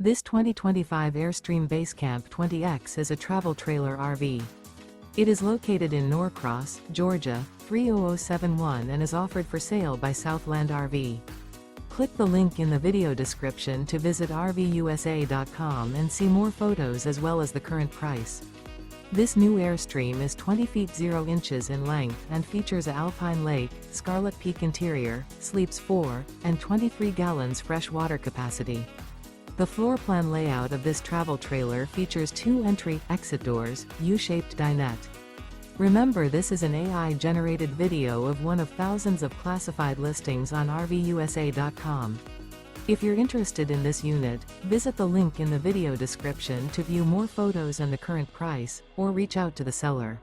This 2025 Airstream Basecamp 20X is a travel trailer RV. It is located in Norcross, Georgia, 30071 and is offered for sale by Southland RV. Click the link in the video description to visit RVUSA.com and see more photos as well as the current price. This new Airstream is 20 feet 0 inches in length and features a Alpine Lake, Scarlet Peak interior, sleeps 4, and 23 gallons fresh water capacity. The floor plan layout of this travel trailer features 2 entry-exit doors, U-shaped dinette. Remember, this is an AI-generated video of one of thousands of classified listings on RVUSA.com. If you're interested in this unit, visit the link in the video description to view more photos and the current price, or reach out to the seller.